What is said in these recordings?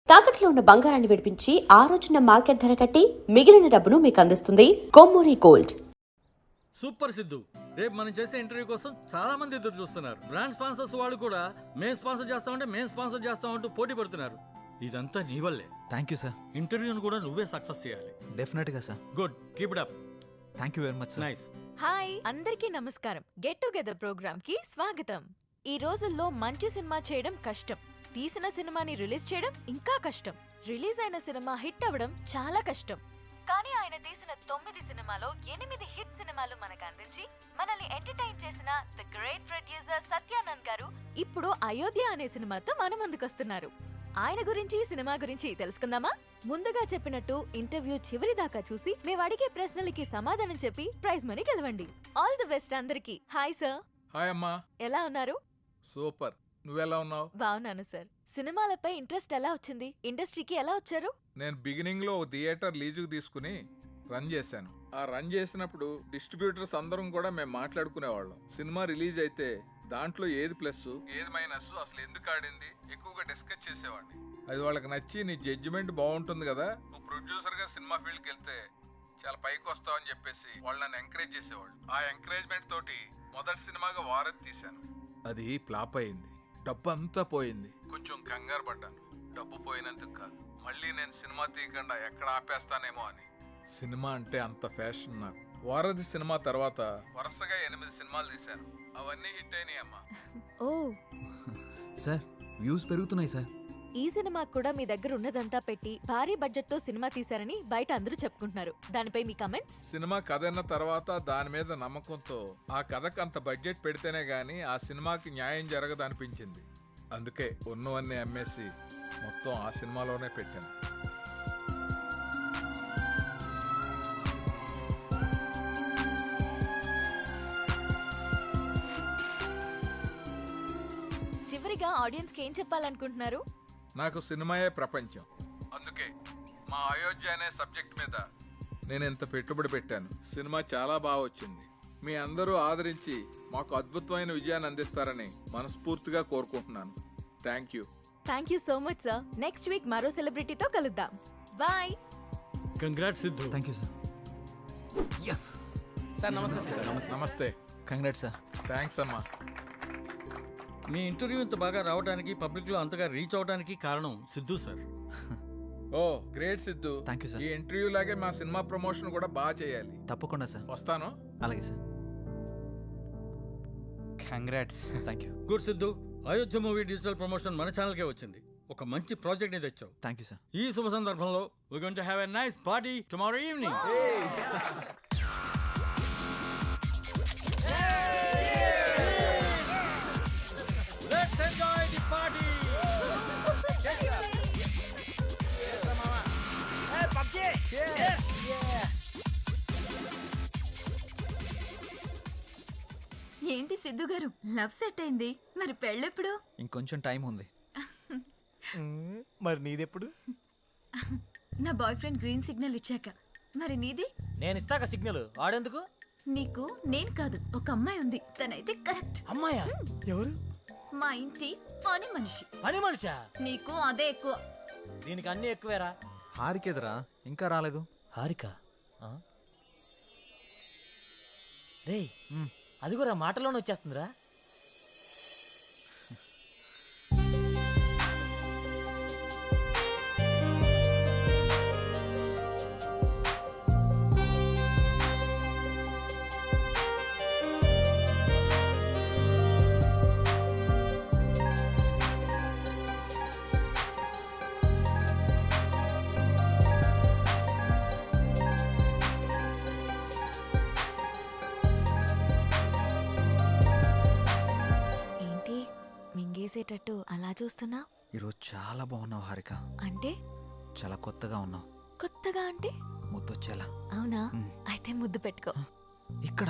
తాకట్లో ఉన్న బంగారాన్ని విడిపించి ఆ రోజున మార్కెట్ ధర కట్టి మిగిలిన డబ్బును మీకు అందిస్తుంది కొమ్మూరి గోల్డ్. సూపర్ సిద్ధు, రేపు మనం చేసే ఇంటర్వ్యూ కోసం చాలా మంది ఎదురు చూస్తున్నారు. బ్రాండ్ స్పాన్సర్స్ వాళ్ళు కూడా మేము స్పాన్సర్ చేస్తామంటూ పోటీ పడుతున్నారు. ఇదంతా నీ వల్లే. Thank you sir. ఇంటర్వ్యూను కూడా నువ్వే సక్సెస్ చేయాలి. డెఫినెట్గా sir. Good, keep it up. Thank you very much sir. Nice. Hi అందరికీ నమస్కారం. గెట్ టుగెదర్ ప్రోగ్రామ్ కి స్వాగతం. ఈ రోజుల్లో మంచి సినిమా చేయడం కష్టం, తీసిన సినిమాని రిలీజ్ చేయడం ఇంకా కష్టం, రిలీజ్ అయిన సినిమా హిట్ అవ్వడం చాలా కష్టం. కానీ ఆయన తీసిన 9 సినిమాలో 8 హిట్ సినిమాలు మనకు అందించి మనల్ని ఎంటర్టైన్ చేసిన ది గ్రేట్ ప్రొడ్యూసర్ సత్యానంద్ గారు ఇప్పుడు అయోధ్య అనే సినిమాతో మన ముందుకొస్తున్నారు. ఆయన గురించి సినిమా గురించి తెలుసుకుందామా? ముందుగా చెప్పినట్టు ఇంటర్వ్యూ చివరి దాకా చూసి మేము అడిగే ప్రశ్నలకి సమాధానం చెప్పి ప్రైజ్ మనీ గెలవండి. ఆల్ ది బెస్ట్ అందరికి. Hi sir. హాయ్ అమ్మా. ఎలా ఉన్నారు? సూపర్. నువ్వెలా ఉన్నావు? బాగున్నాను సార్. సినిమాలపై ఇంట్రెస్ట్ ఎలా వచ్చింది? ఇండస్ట్రీకి ఎలా వచ్చారు? నేను బిగినింగ్ లో ఓ థియేటర్ లీజుకు తీసుకుని రన్ చేశాను. ఆ రన్ చేసినప్పుడు డిస్ట్రిబ్యూటర్స్ అందరం కూడా మేము మాట్లాడుకునేవాళ్ళం. సినిమా రిలీజ్ అయితే దాంట్లో ఏది ప్లస్ ఏది మైనస్, అసలు ఎందుకు ఆడింది ఎక్కువగా డిస్కస్ చేసేవాడిని. అది వాళ్ళకి నచ్చి నీ జడ్జిమెంట్ బాగుంటుంది కదా, నువ్వు ప్రొడ్యూసర్ గా సినిమా ఫీల్డ్కి వెళ్తే చాలా పైకి వస్తావు అని చెప్పేసి వాళ్ళు నన్ను ఎంకరేజ్ చేసేవాళ్ళు. ఆ ఎంకరేజ్మెంట్ తోటి మొదటి సినిమాగా వారధి తీశాను. అది ఫ్లాప్ అయింది, డబ్బు అంతా పోయింది. కొంచెం కంగారు పడ్డాను. డబ్బు పోయినందుకు కాదు, మళ్ళీ నేను సినిమా తీయకుండా ఎక్కడ ఆపేస్తానేమో అని. సినిమా అంటే అంత ఫ్యాషన్ నాకు. వారధి సినిమా తర్వాత వరుసగా 8 సినిమాలు తీశాను. అవన్నీ హిట్ అయినాయి అమ్మా. ఓ సార్, వ్యూస్ పెరుగుతున్నాయి సార్. ఈ సినిమా కూడా మీ దగ్గర ఉన్నదంతా పెట్టి భారీ బడ్జెట్ తో సినిమా తీశారని బయట అందరూ చెప్పుకుంటున్నారు. దానిపై మీ కమెంట్స్? సినిమా కథ అన్న తర్వాత దాని మీద నమ్మకంతో ఆ కథకు అంత బడ్జెట్ పెడితేనే గానీ ఆ సినిమాకి న్యాయం జరగదు అనిపించింది. అందుకే ఉన్నవన్నీ అమ్మేసి మొత్తం ఆ సినిమాలోనే పెట్టాను. చివరిగా ఆడియన్స్ కి ఏం చెప్పాలనుకుంటున్నారు? నాకు సినిమాయే ప్రపంచం. అందుకే మా అయోధ్య అనే సబ్జెక్ట్ మీద నేను ఎంత పెట్టుబడి పెట్టాను. సినిమా చాలా బాగా వచ్చింది. మీ అందరూ ఆదరించి మాకు అద్భుతమైన విజయాన్ని అందిస్తారని మనస్ఫూర్తిగా కోరుకుంటున్నాను. Thank you. Thank you so much sir. Next week మరో సెలబ్రిటీతో కలుద్దాం. Bye. Congrats Siddhu. Thank you sir. Yes sir నమస్తే. నమస్తే. Congrats sir. థ్యాంక్స్ అమ్మా. మీ ఇంటర్వ్యూ ఇంత బాగా రావడానికి, పబ్లిక్ లో అంతగా రీచ్ అవడానికి కారణం Siddhu sir. Oh great Siddhu. Thank you sir. ఈ ఇంటర్వ్యూ లాగే మా సినిమా ప్రమోషన్ కూడా బాగా చేయాలి. తప్పకుండా సార్. వస్తాను. అలాగే sir. Congrats. Thank you. Good Siddhu, Ayodhya movie digital promotion మన ఛానల్కే వచ్చింది. ఒక మంచి ప్రాజెక్ట్ ని తెచ్చావు. Thank you sir. ఈ శుభ సందర్భంలో we're going to have a nice party tomorrow evening. Let's enjoy the party. ఏంటి సిద్ధు గారు, లవ్ సెట్ అయింది, మరి పెళ్ళెప్పుడు? ఇంకొంచెం టైం ఉంది. మరి నీదెప్పుడు? నా బాయ్ ఫ్రెండ్ గ్రీన్ సిగ్నల్ ఇచ్చాక. మరి నీది? నేను ఇస్తాక సిగ్నల్ వాడేందుకు? నీకు నేను కాదు, ఒక అమ్మాయి ఉంది, తనైతే కరెక్ట్. అమ్మాయా? ఎవరు? మా ఇంటి పని మనిషి. పని మనిషా? నీకు అదే ఎక్కువ. దీనికి అన్ని ఎక్కువేరా. హారికేదరా ఇంకా రాలేదు? హారిక రే, అది కూడా మాటలోనే వచ్చేస్తుందిరా. మింగేసేటట్టు అలా చూస్తున్నా? ఈరోజు చాలా బాగున్నావు హారిక. అంటే? చాలా కొత్తగా ఉన్నావు. కొత్తగా అంటే? ముద్దొచ్చేలా. అవునా? మ్. అయితే ముద్దు పెట్టుకో. ఇక్కడ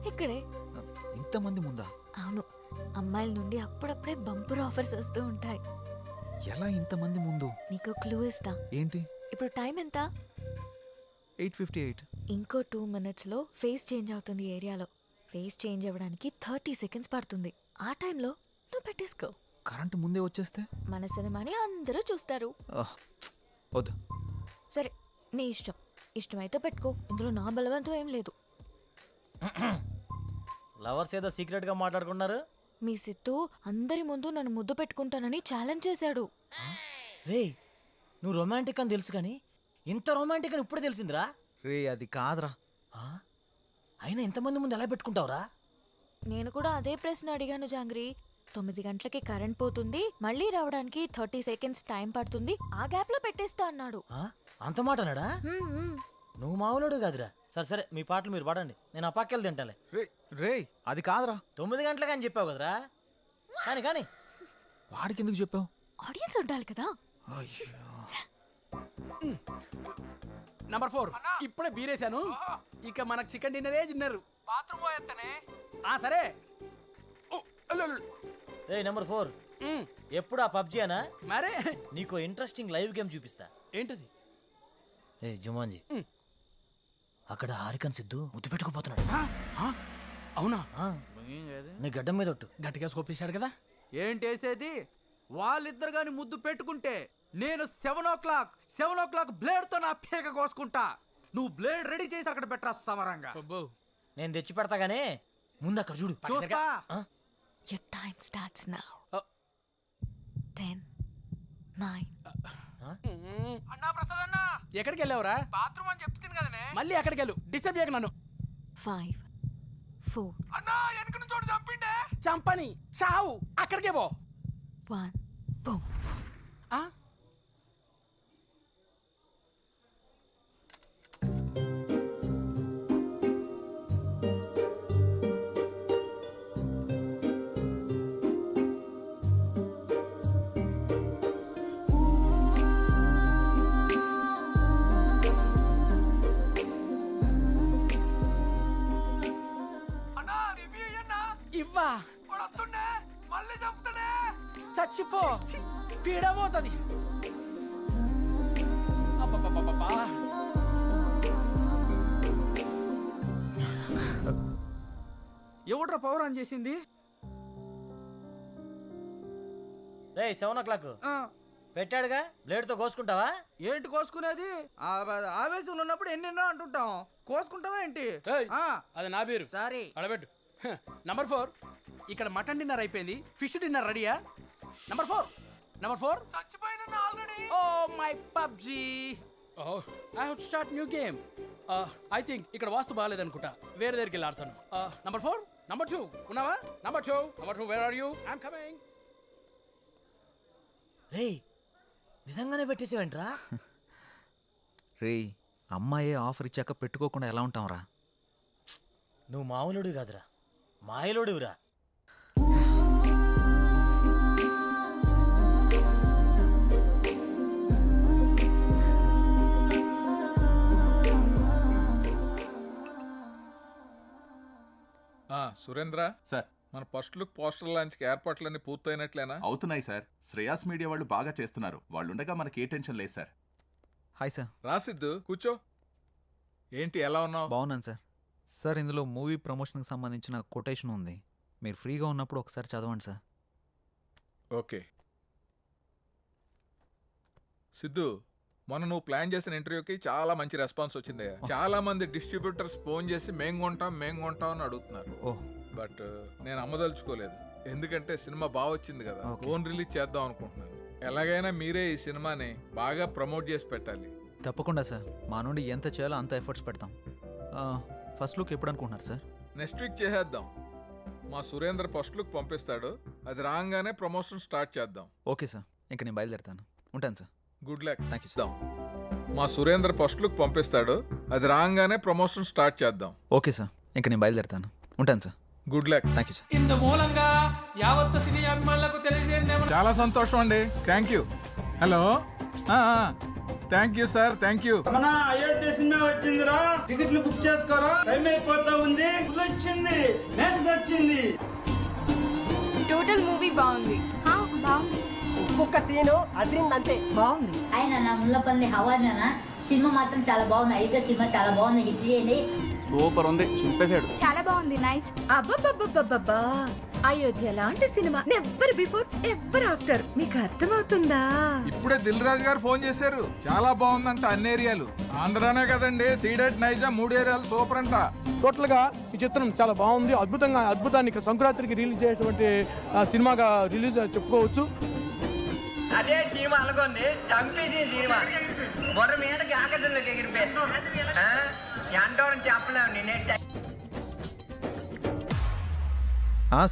ఇక్కడే. ఇంతమంది ముందా? అవును, అమ్మాయిల నుండి అప్పుడప్పుడే బంపర్ ఆఫర్స్ వస్తూ ఉంటాయి. ఎలా ఇంతమంది ముందు? నీకు క్లూ ఇస్తా. ఏంటి? ఇప్పుడు టైం ఎంత? 8:58. ఇంకో 2 minutes లో ఫేస్ చేంజ్ అవుతుంది ఏరియాలో. ఫేస్ చేంజ్ అవ్వడానికి 30 seconds పడుతుంది. ఆ టైంలో నువ్వు పెట్టేసుకో. కరెంటు ముందే వచ్చేస్తే మన సినిమాని అందరూ చూస్తారు. ఆహ్, వద్దు. సరే నీ ఇష్టం. ఇష్టమైతే పెట్టుకో, ఇందులో నా బలవంతం ఏం లేదు. లవర్స్ ఏదో సీక్రెట్ గా మాట్లాడుకున్నారు. మీ సిత్తు అందరి ముందు నన్ను ముద్దు పెట్టుకుంటానని ఛాలెంజ్ చేశాడు. రే నువ్వు రొమాంటిక్ అని తెలుసు కానీ ఇంత రొమాంటిక్ అని ఇప్పుడే తెలిసిందిరా. రే అది కాదురా. ఆ? అయినా ఇంతమంది ముందు ఎలా పెట్టుకుంటావురా? నేను కూడా అదే ప్రశ్న అడిగాను జాంగ్రీ. 9 గంటలకి కరెంట్ పోతుంది, మళ్ళీ రావడానికి 30 సెకండ్స్ టైం పడుతుంది, ఆ గ్యాప్ లో పెట్టేస్తా అన్నాడు. ఆ? అంత మాట అన్నాడా? హ్మ్, హ్మ్. నువ్వు మామూలుడు కాదురా. సరే సరే మీ పాటలు మీరు పాడండి, నేను ఆ పక్కెళ్ళి తింటాలే. రే రే అది కాదురా. 9 గంటలకు అని చెప్పావు కదరా. కానీ కానీ వాడికి ఎందుకు చెప్పావు? ఆడియన్స్ ఉండాలి కదా. అయ్యో. నంబర్ 4 ఇప్పుడే బీరేశాను. ఇక మనకు చికెన్ డిన్నరే తిన్నారు. బాత్రూమ్ పోయేత్తనే. సరే. ఓ, అల్లు, అల్లు. ఏ నెంబర్ 4 ఉమ్, ఎప్పుడు ఆ పబ్జీ అనా? మరే నీకు ఇంట్రెస్టింగ్ లైవ్ గేమ్ చూపిస్తా. ఏంటది? ఏ జుమాన్జీ, ఉమ్. అక్కడ హారికన్ సిద్ధు ముద్దు పెట్టుకుపోతున్నాడు. అవునా? ఆ, నీ గడ్డం మీద ఒట్టు. గట్టిగా స్కోపేశాడు కదా. ఏంటేసేది? వాళ్ళిద్దరు గాని ముద్దు పెట్టుకుంటే నేను 7 o'clock బ్లేడ్ తో నా పేక కోసుకుంటా. నువ్వు బ్లేడ్ రెడీ చేసి అక్కడ పెట్టరా సమరంగా. అబ్బో. నేను తెచ్చి పెడతా గానీ ముందు అక్కడ చూడు. చూస్తా. ఆ? Your time starts now. Uh. 10, 9. అన్నా ప్రసాద్ అన్న, ఎక్కడికి వెళ్ళావురా? బాత్రూమ్ అని చెప్తుంది కదనే. మళ్ళీ అక్కడికి వెళ్ళు, డిస్టర్బ్ చేయక నన్ను. 5, 4, అన్నా వెనక నుంచి చోటు చంపిండే. చంపని చావు, అక్కడికే పో. 1, boom. ఆ? అన్నా రివ్యూ అన్నా. ఇవ్వా వాడు వస్తుండే, మళ్ళీ చంపుతాడే. చచ్చిపో, పీడబోతుంది. అబ్బబ్బబ్బబ్బా. ఎవడ్రా పవర్ ఆన్ చేసింది? రే 7 o'clock ఆ, పెట్టాడుగా, బ్లేడ్ తో కోసుకుంటావా? ఏంటి కోసుకునేది? ఆవేశంలో ఉన్నప్పుడు ఎన్నెన్నో అంటుంటాం. కోసుకుంటావా ఏంటి? ఏయ్, ఆ, అది నా పేరు. సారీ. అడబెట్టు. నంబర్ 4 ఇక్కడ మటన్ డిన్నర్ అయిపోయింది, ఫిష్ డిన్నర్ రెడీయా? నంబర్ 4 చచ్చిపోయిన already. Oh my PUBG. Oh I have to start new game. I think ఇక్కడ వాస్తు బాగాలేదనుకుంటా, వేరే దగ్గరికి వెళ్ళి ఆడతాను. నంబర్ 4 నంబర్ 2 ఉన్నావా? Number 2 where are you? I'm coming. రే నిజంగానే పెట్టేసేవేంట్రా? రే అమ్మాయే ఆఫర్ ఇచ్చాక పెట్టుకోకుండా ఎలా ఉంటాంరా? నువ్వు మామూలుడివి కాదురా, మాయలోడివిరా. సురేంద్ర సార్, మన ఫస్ట్ లుక్ పోస్టర్ లాంచ్కి ఏర్పాట్లన్నీ పూర్తయినట్లేనా? అవుతున్నాయి సార్. శ్రేయాస్ మీడియా వాళ్ళు బాగా చేస్తున్నారు. వాళ్ళుండగా మనకి ఏ టెన్షన్ లేదు సార్. Hi sir. రాసిద్దు కూర్చో. ఏంటి ఎలా ఉన్నావు? బాగున్నాను సార్. సార్ ఇందులో మూవీ ప్రమోషన్కి సంబంధించిన కొటేషన్ ఉంది, మీరు ఫ్రీగా ఉన్నప్పుడు ఒకసారి చదవండి సార్. ఓకే. సిద్ధు, మొన్న నువ్వు ప్లాన్ చేసిన ఇంటర్వ్యూకి చాలా మంచి రెస్పాన్స్ వచ్చింది. చాలా మంది డిస్ట్రిబ్యూటర్స్ ఫోన్ చేసి మేం కొంటాం అని అడుగుతున్నారు. ఓహ్, బట్ నేను అమ్మదలుచుకోలేదు, ఎందుకంటే సినిమా బాగా వచ్చింది కదా. Okay. ఫోన్ రిలీజ్ చేద్దాం అనుకుంటున్నాను. ఎలాగైనా మీరే ఈ సినిమాని బాగా ప్రమోట్ చేసి పెట్టాలి. తప్పకుండా సార్, మా నుండి ఎంత చేయాలో అంత ఎఫర్ట్స్ పెడతాం. ఫస్ట్ లుక్ ఎప్పుడు అనుకుంటున్నారు సార్? నెక్స్ట్ వీక్ చేసేద్దాం. మా సురేంద్ర ఫస్ట్ లుక్ పంపిస్తాడు, అది రాగానే ప్రమోషన్ స్టార్ట్ చేద్దాం. ఓకే సార్, ఇంక నేను బయలుదేరుతాను. ఉంటాను sir. Good luck. Thank you sir. మా సురేంద్ర ఫస్ట్ లుక్ పంపిస్తాడు, అది రాగానే ప్రమోషన్ స్టార్ట్ చేద్దాం. ఓకే సార్, ఇంక నేను బయలుదేరుతాను. ఉంటాను sir. Good luck. Thank you sir. ఇందు మూలంగా యావత్తు సినీ అభిమానులకు తెలియజేయండి. చాలా సంతోషం అండి. Thank you. Hello, thank you sir, thank you. Ayodhya cinema వచ్చిందిరా, టికెట్లు బుక్ చేసుకోరా, టైం అయిపోతా ఉంది. వచ్చింది, మ్యాచ్ వచ్చింది. టోటల్ మూవీ బాగుంది. బాగుంది. ఒక్కొక్క సీను అదిరిందంతే. బాగుంది. ఆయన నా ముల్లపల్లి హవానా సినిమా మాత్రం చాలా బాగుంది. అయితే సినిమా చాలా బాగుంది, హిట్ చేయండి. సూపర్ ఉంది, చింపేశాడు. చాలా బాగుంది, నైస్. అబ్బబ్బబ్బబ్బబ్బా, అయోధ్య లాంటి cinema never before ever after. మీకు అర్థమవుతుందా? ఇప్పుడే దిల్ రాజు గారు ఫోన్ చేశారు, చాలా బాగుందంట అన్ని ఏరియాలు. ఆంధ్రానే కదండి, సీడెడ్ నైజాం 3 ఏరియాలు సూపర్ అంట. టోటల్ గా ఈ చిత్రం చాలా బాగుంది, అద్భుతాన్ని ఇక సంక్రాంతికి రిలీజ్ చేసేటువంటి సినిమాగా రిలీజ్ చెప్పుకోవచ్చు. అదే సినిమా అనుకోండి, చంపేసి సినిమా బొర్ర మీదకి ఆకర్షణలోకి ఎగిరిపోయి ఎంతో చెప్పలేము నేనే.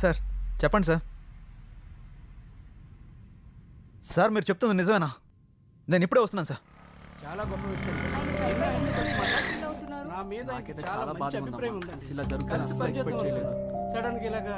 సార్ చెప్పండి సార్. సార్ మీరు చెప్తుంది నిజమేనా? నేను ఇప్పుడే వస్తున్నాను సార్. చాలా గొప్ప విషయం. నా మీద చాలా మంచి అభిప్రాయం ఉందండి. ఇలా జరుగుతుంది సడన్ గా ఇలాగా.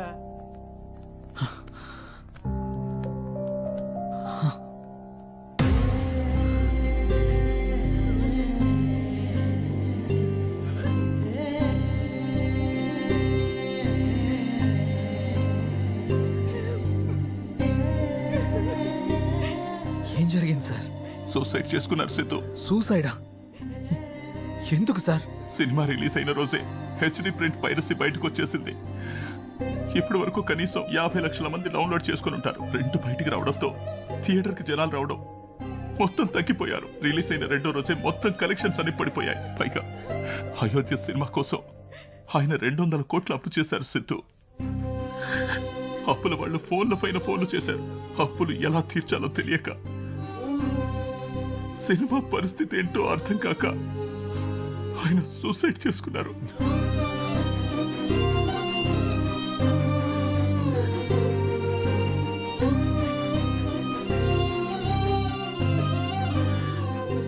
ఏం జరిగింది సార్? సూసైడ్ చేసుకున్నారు సిద్ధు. సూసైడా? ఎందుకు సార్? సినిమా రిలీజ్ అయిన రోజే హెచ్డి ప్రింట్ పైరసీ బయటకు వచ్చేసింది. ఇప్పటి వరకు కనీసం 50 లక్షల మంది డౌన్లోడ్ చేసుకుని ఉంటారు. ప్రింట్ బయటికి రావడంతో థియేటర్కి జనాలు రావడం మొత్తం తగ్గిపోయారు. రిలీజ్ అయిన 2వ రోజే మొత్తం కలెక్షన్స్ అన్ని పడిపోయాయి. పైగా అయోధ్య సినిమా కోసం ఆయన 200 కోట్లు అప్పు చేశారు సిద్ధు. అప్పుల వాళ్ళు ఫోన్ల పైన ఫోన్లు చేశారు. అప్పులు ఎలా తీర్చాలో తెలియక, సినిమా పరిస్థితి ఏంటో అర్థం కాక ఆయన సూసైడ్ చేసుకున్నారు.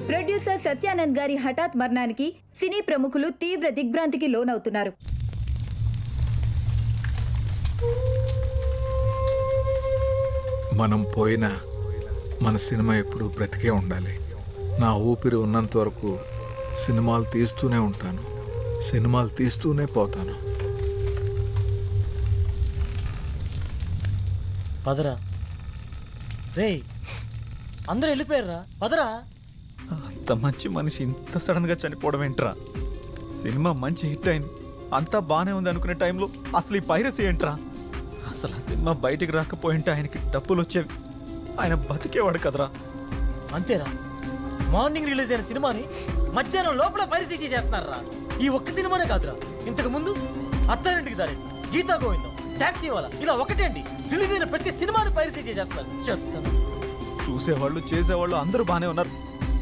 ప్రొడ్యూసర్ సత్యానంద్ గారి హఠాత్ మరణానికి సినీ ప్రముఖులు తీవ్ర దిగ్భ్రాంతికి లోనవుతున్నారు. మనం పోయినా మన సినిమా ఎప్పుడు బ్రతికే ఉండాలి. నా ఊపిరి ఉన్నంత వరకు సినిమాలు తీస్తూనే ఉంటాను, సినిమాలు తీస్తూనే పోతాను. పదరా రే, అందరూ వెళ్ళిపోయారా? పదరా. అంత మంచి మనిషి ఇంత సడన్ గా చనిపోవడం ఏంట్రా? సినిమా మంచి హిట్ అయింది, అంతా బానే ఉంది అనుకునే టైంలో అసలు ఈ పైరసీ ఏంట్రా? అసలు ఆ సినిమా బయటికి రాకపోయింటే ఆయనకి డబ్బులు వచ్చేవి, ఆయన బతికేవాడు కదరా. అంతేరా, మార్నింగ్ రిలీజ్ అయిన సినిమాని మధ్యాహ్నం లోపల పైరసీ చేస్తున్నారా? ఈ ఒక్క సినిమానే కాదురా, ఇంతకు ముందు అత్తారింటికి దారి, గీతా గోవిందం, టాక్సీ వాళ్ళ, ఇలా ఒకటేంటి రిలీజ్ అయిన ప్రతి సినిమాని పైరసీ చేస్తున్నారు. చెప్తాను. చూసేవాళ్ళు చేసేవాళ్ళు అందరూ బానే ఉన్నారు,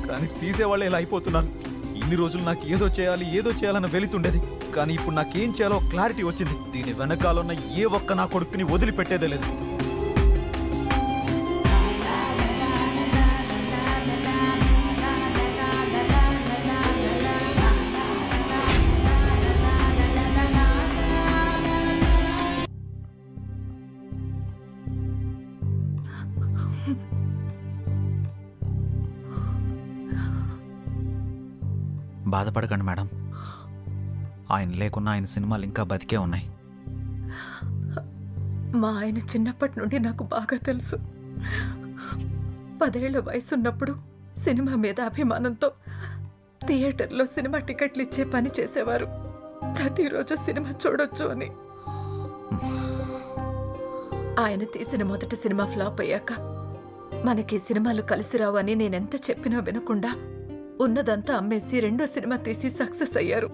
కానీ తీసేవాళ్ళు ఇలా అయిపోతున్నారు. ఇన్ని రోజులు నాకు ఏదో చేయాలన్న వెళుతుండేది, కానీ ఇప్పుడు నాకేం చేయాలో క్లారిటీ వచ్చింది. దీని వెనకాల ఉన్న ఏ ఒక్క నా కొడుకుని వదిలిపెట్టేదే లేదు. బాధపడకండి మేడం, ఆయన లేకున్నా ఆయన సినిమాలు ఇంకా బతికే ఉన్నాయి. మా ఆయన చిన్నప్పటి నుండి నాకు బాగా తెలుసు. 10 ఏళ్ల వయసున్నప్పుడు సినిమా మీద అభిమానంతో థియేటర్లో సినిమా టికెట్లు ఇచ్చే పని చేసేవారు. ప్రతిరోజు సినిమా చూడొచ్చు అని. ఆయన తీసిన మొదటి సినిమా ఫ్లాప్ అయ్యాక మనకి సినిమాలు కలిసి రావు అని నేనెంత చెప్పినా వినకుండా ఉన్నదంతా అమ్మేసి 2వ సినిమా తీసి సక్సెస్ అయ్యారు.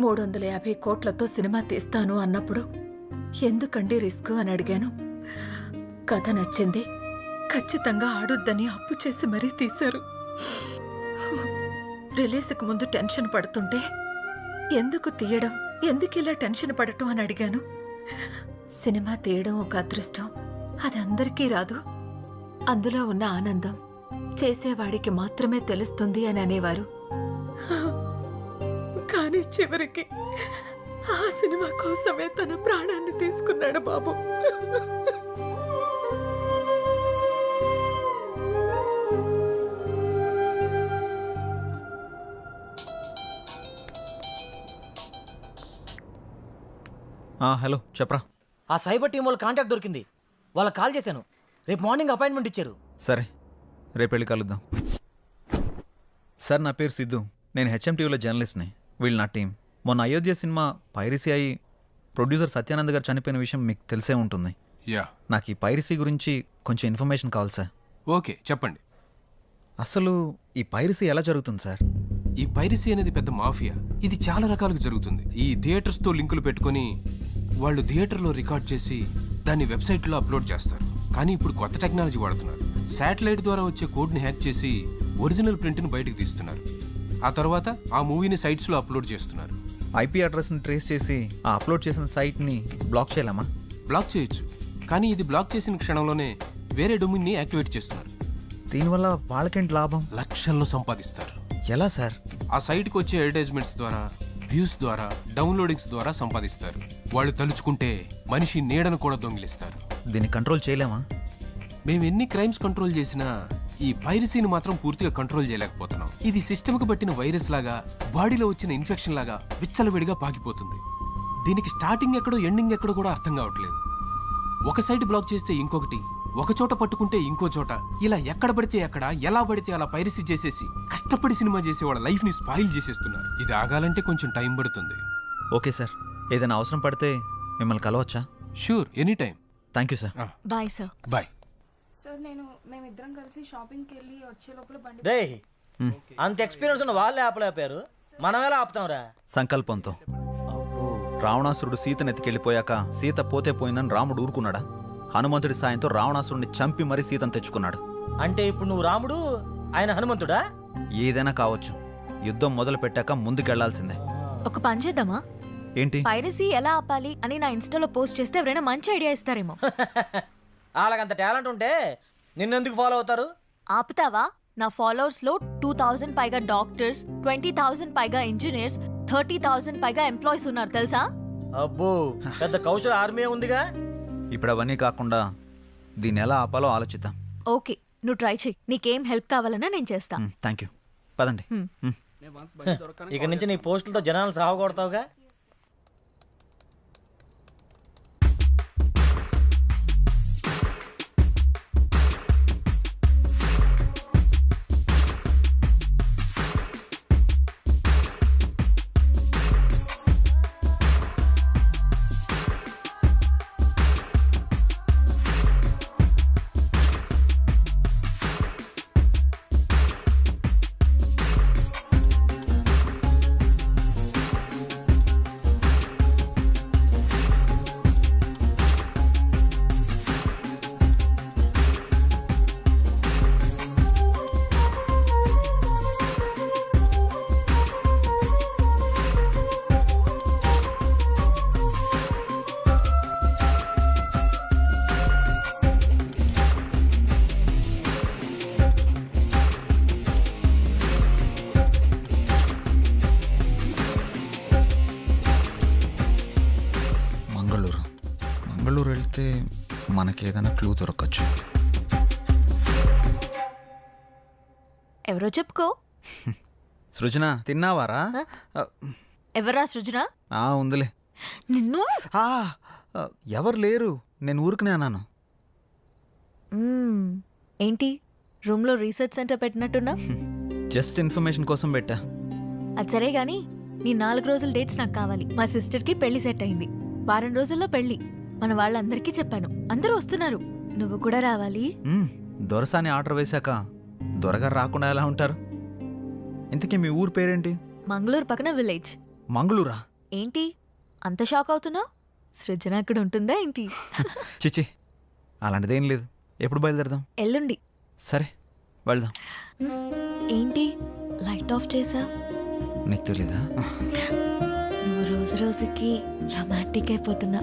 350 కోట్లతో సినిమా తీస్తాను అన్నప్పుడు ఎందుకండి రిస్క్ అని అడిగాను. కథ నచ్చింది, ఖచ్చితంగా ఆడొద్దని అప్పు చేసి మరీ తీశారు. రిలీజ్కి ముందు టెన్షన్ పడుతుంటే ఎందుకు తీయడం, ఎందుకు ఇలా టెన్షన్ పడటం అని అడిగాను. సినిమా తీయడం ఒక అదృష్టం, అది అందరికీ రాదు. అందులో ఉన్న ఆనందం చేసేవాడికి మాత్రమే తెలుస్తుంది అని అనేవారు. కానీ చివరికి ఆ సినిమా కోసమే తన ప్రాణాన్ని తీసుకున్నాడు బాబు. హలో చెప్పరా. ఆ సైబర్ టీం వాళ్ళ కాంటాక్ట్ దొరికింది, వాళ్ళకి కాల్ చేశాను. రేపు మార్నింగ్ అపాయింట్మెంట్ ఇచ్చారు. సరే, రేపు వెళ్ళి కలుద్దాం. సార్ నా పేరు సిద్ధు, నేను హెచ్ఎం టీవీలో జర్నలిస్ట్ని. వీళ్ళు నా టీం. మొన్న అయోధ్య సినిమా పైరసీ అయి ప్రొడ్యూసర్ సత్యానంద్ గారు చనిపోయిన విషయం మీకు తెలిసే ఉంటుంది. యా, నాకు ఈ పైరసీ గురించి కొంచెం ఇన్ఫర్మేషన్ కావాలి సార్. ఓకే చెప్పండి. అసలు ఈ పైరసీ ఎలా జరుగుతుంది సార్? ఈ పైరసీ అనేది పెద్ద మాఫియా. ఇది చాలా రకాలుగా జరుగుతుంది. ఈ థియేటర్స్తో లింకులు పెట్టుకొని వాళ్ళు థియేటర్లో రికార్డ్ చేసి దాన్ని వెబ్సైట్లో అప్లోడ్ చేస్తారు. కానీ ఇప్పుడు కొత్త టెక్నాలజీ వాడుతున్నారు. శాటిలైట్ ద్వారా వచ్చే కోడ్ని హ్యాక్ చేసి ఒరిజినల్ ప్రింట్ని బయటకు తీస్తున్నారు. ఆ తర్వాత ఆ మూవీని సైట్స్లో అప్లోడ్ చేస్తున్నారు. ఐపీ అడ్రస్ని ట్రేస్ చేసి ఆ అప్లోడ్ చేసిన సైట్ని బ్లాక్ చేయలేమా? బ్లాక్ చేయొచ్చు, కానీ ఇది బ్లాక్ చేసిన క్షణంలోనే వేరే డొమైన్ని యాక్టివేట్ చేస్తున్నారు. దీనివల్ల వాళ్ళకేంటి లాభం? లక్షల్లో సంపాదిస్తారు. ఎలా సార్? ఆ సైట్కి వచ్చే అడ్వర్టైజ్మెంట్స్ ద్వారా, వ్యూస్ ద్వారా, డౌన్లోడింగ్స్ ద్వారా సంపాదిస్తారు. వాళ్ళు తలుచుకుంటే మనిషి నీడను కూడా దొంగిలిస్తారు. దీన్ని కంట్రోల్ చేయలేమా? మేము ఎన్ని క్రైమ్స్ కంట్రోల్ చేసినా ఈ పైరసీని మాత్రం పూర్తిగా కంట్రోల్ చేయలేకపోతున్నాం. ఇది సిస్టమ్కి పట్టిన వైరస్ లాగా, బాడీలో వచ్చిన ఇన్ఫెక్షన్ లాగా విచ్చలవిడిగా పాకిపోతుంది. దీనికి స్టార్టింగ్ ఎక్కడో ఎండింగ్ ఎక్కడో కూడా అర్థం కావట్లేదు. ఒక సైట్ బ్లాక్ చేస్తే ఇంకొకటి, ఒక చోట పట్టుకుంటే ఇంకో చోట, ఇలా ఎక్కడ పడితే ఎక్కడ, ఎలా పడితే అలా పైరసీ చేసేసి కష్టపడి సినిమా చేసే వాళ్ళ లైఫ్ని స్పాయిల్ చేసేస్తున్నారు. ఇది ఆగాలంటే కొంచెం టైం పడుతుంది. ఓకే సార్, ఏదైనా అవసరం పడితే మిమ్మల్ని కలవచ్చా? Sure, any time. Thank you sir. Bye sir. Bye. Sir మేమిద్దరం కలిసి షాపింగ్కి వెళ్ళి వచ్చే లోపల బండి డే అంత ఎక్స్పీరియన్స్ ఉన్న వాళ్ళే ఆపలేపారు, మనం ఎలా ఆపుతాంరా? సంకల్పంతో. రావణాసురుడు సీతను ఎత్తికెళ్ళిపోయాక సీత పోతే పోయిందని రాముడు ఊరుకున్నాడా? హనుమంతుడి సాయంతో రావణాసురుడిని చంపి మరీ సీతను తెచ్చుకున్నాడు. అంటే ఇప్పుడు నువ్వు రాముడు, ఆయన హనుమంతుడా? ఏదైనా కావచ్చు, యుద్ధం మొదలు పెట్టాక ముందుకెళ్లాల్సిందే. ఒక పని చేద్దామా? ఏంటి? పైరసీ ఎలా ఆపాలి అని నా ఇన్స్టాలో పోస్ట్ చేస్తే ఎవరైనా మంచి ఐడియా ఇస్తారేమో. వాళ్ళకంత టాలెంట్ ఉంటే నిన్నెందుకు ఫాలో అవుతారు? ఆపుతావా? నా ఫాలోవర్స్ లో 2000 పైగా డాక్టర్స్, 20,000 పైగా ఇంజనీర్స్, 30,000 పైగా ఎంప్లాయీస్ ఉన్నారు తెలుసా? అబ్బో, పెద్ద కౌశల ఆర్మీ ఉందిగా. ఇప్పుడు అవన్నీ కాకుండా దీన్ని ఎలా ఆపాలో ఆలోచిద్దాం. ఓకే, నువ్వు ట్రై చెయ్యి. నీకేం హెల్ప్ కావాలన్నా నేను చేస్తా. Thank you. పదండి. ఇక నుంచి నీ పోస్టులతో జనాలు సాగొడతావుగా. మంగళూరు వెళ్తే మనకి ఏదైనా క్లూ దొరకచ్చు. ఎవరో చెప్పుకో. సృజన, తిన్నావారా? ఎవరా సృజన? ఉందిలే. నిన్ను ఎవరు లేరు, నేను ఊరుకునే అన్నాను. ఏంటి రూమ్ లో రీసెర్చ్ సెంటర్ పెట్టినట్టున్నా? జస్ట్ ఇన్ఫర్మేషన్ కోసం పెట్టా. అది సరే గాని నీ 4 రోజుల డేట్స్ నాకు కావాలి. మా సిస్టర్ కి పెళ్లి సెట్ అయింది. వారం రోజుల్లో పెళ్లి. మన వాళ్ళందరికీ చెప్పాను, అందరూ వస్తున్నారు. నువ్వు కూడా రావాలి. దొరసాని ఆర్డర్ వేశాక దొరగారు రాకుండా ఎలా ఉంటారు? ఇంతకీ మీ ఊరు పేరేంటి? మంగళూరు పక్కన విలేజ్. మంగళూరా? ఏంటి అంత షాక్ అవుతున్నావు? సృజన అక్కడ ఉంటుందా ఏంటి? చిచి, అలాంటిదేం లేదు. ఎప్పుడు బయలుదేరదాం? ఎల్లుండి. సరే వెళ్దాం. ఏంటి లైట్ ఆఫ్ చేసా? నీకు తెలీదా? నువ్వు రోజు రోజుకి రొమాంటిక్ అయిపోతున్నా.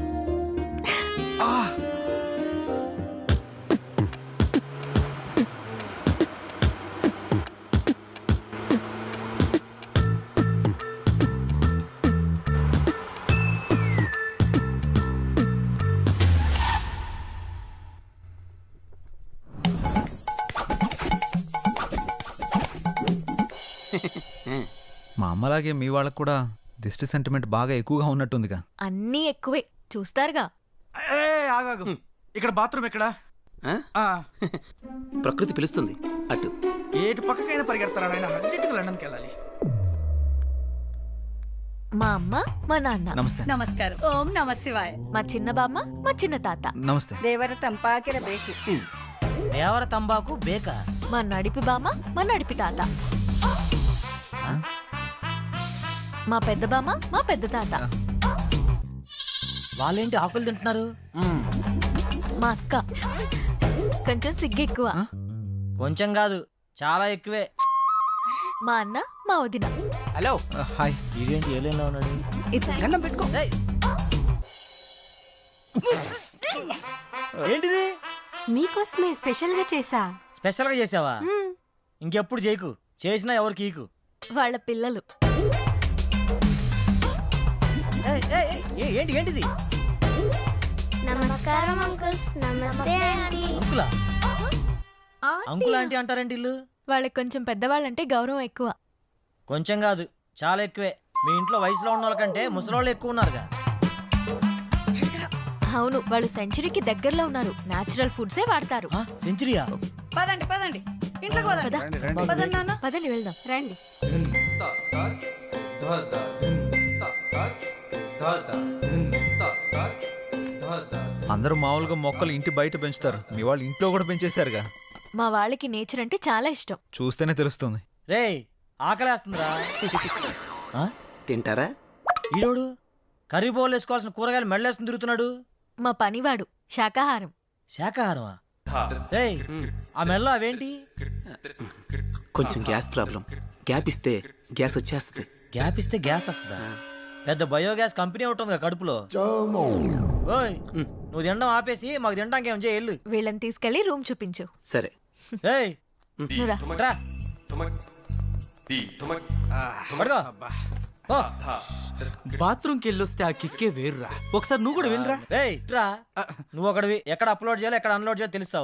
మా అమ్మలాగే మీ వాళ్ళకు కూడా దిష్టి సెంటిమెంట్ బాగా ఎక్కువగా ఉన్నట్టుందిగా. అన్నీ ఎక్కువే, చూస్తారుగా. ఆగాగు, ఇక్కడ బాత్రూమ్ ఎక్కడ? ప్రకృతి పిలుస్తుంది, అటు. ఏటు పక్కకైనా పరిగెడతారా నాయన? అర్జెంటుగా లండన్కి వెళ్ళాలి. మా అమ్మ మా నాన్న నమస్తే నమస్కారం ఓం నమ శివాయ మా చిన్న బామ్మ మా చిన్న తాత నమస్తే దేవర తంపాకిర బేకి దేవర తంబాకు బేక మా నడిపి బామ్మ మా నడిపి తాత మా పెద్ద బామ్మ మా పెద్ద తాత వాళ్ళేంటి ఆకులు తింటున్నారు మా అక్క కొంచెం సిగ్గెక్కువ కొంచెం కాదు చాలా ఎక్కువే. మా అన్న మా వదిన. Hello hi. ఇదేంటి ఏలేలా ఉన్నాడు? గన్నం పెట్టుకో. ఏంటిది? మీకోసమే స్పెషల్ గా చేసా. స్పెషల్ గా చేసావా? ఇంకెప్పుడు చేయకు, చేసినా ఎవరికి ఈకు. వాళ్ళ పిల్లలు. ఏంటి ఏంటిది? నమస్కారం అంకుల్స్. నమస్తే ఆంటీ. అంకులా? అంకుల్ ఆంటీ అంటారేంటి ఇల్లు? వాళ్ళకి కొంచెం పెద్దవాళ్ళంటే గౌరవం ఎక్కువ. కొంచెం కాదు, చాలా ఎక్కువే. మీ ఇంట్లో వయసులో ఉన్న వాళ్ళకంటే ముసలోళ్ళు ఎక్కువ ఉన్నారుగా. అవును, వాళ్ళు సెంచరీకి దగ్గరలో ఉన్నారు. నేచురల్ ఫుడ్సే వాడతారు. సెంచరీయా? పదండి పదండి, ఇంట్లోకి పదండి. పదండి నాన్న, పదండి వెళ్దాం. రండి. అందరూ మామూలుగా మొక్కలు ఇంటి బయట పెంచుతారు, మీ వాళ్ళు ఇంట్లో కూడా పెంచేశారుగా. మా వాళ్ళకి నేచర్ అంటే చాలా ఇష్టం. చూస్తేనే తెలుస్తుంది. రేయ్, ఆకలేస్తుందిరా. తింటారా? ఈరోడు కర్రీ బౌల్ వేసుకోవాల్సిన కూరగాయలు మెడలేసుకుని తిరుగుతున్నాడు. మా పనివాడు శాకాహారం. శాకాహారమా? రేయ్, ఆ మెడలో అవేంటి? కొంచెం గ్యాస్ ప్రాబ్లం. గ్యాప్ ఇస్తే గ్యాస్ వచ్చేస్తుంది. గ్యాప్ ఇస్తే గ్యాస్ వస్తుందా? పెద్ద బయోగ్యాస్ కంపెనీ ఉంటుంది కడుపులో. ఓయ్, నువ్వు తినడం ఆపేసి మాకు తినడానికి ఏం చేయాలి? వీళ్ళని తీసుకెళ్లి రూమ్ చూపించు. సరే. ఏయ్, నువ్వురా. రా. పడుకో. ఓ. బాత్రూమ్కి వెళ్ళొస్తే ఆ కిక్కే వేర్రా. ఒకసారి నువ్వు కూడా వెళ్ళరా. ఏయ్, రా. నువ్వు ఒకడివి. ఎక్కడ అప్లోడ్ చేయాలో ఎక్కడ అన్లోడ్ చేయాలో తెలుస్తావు.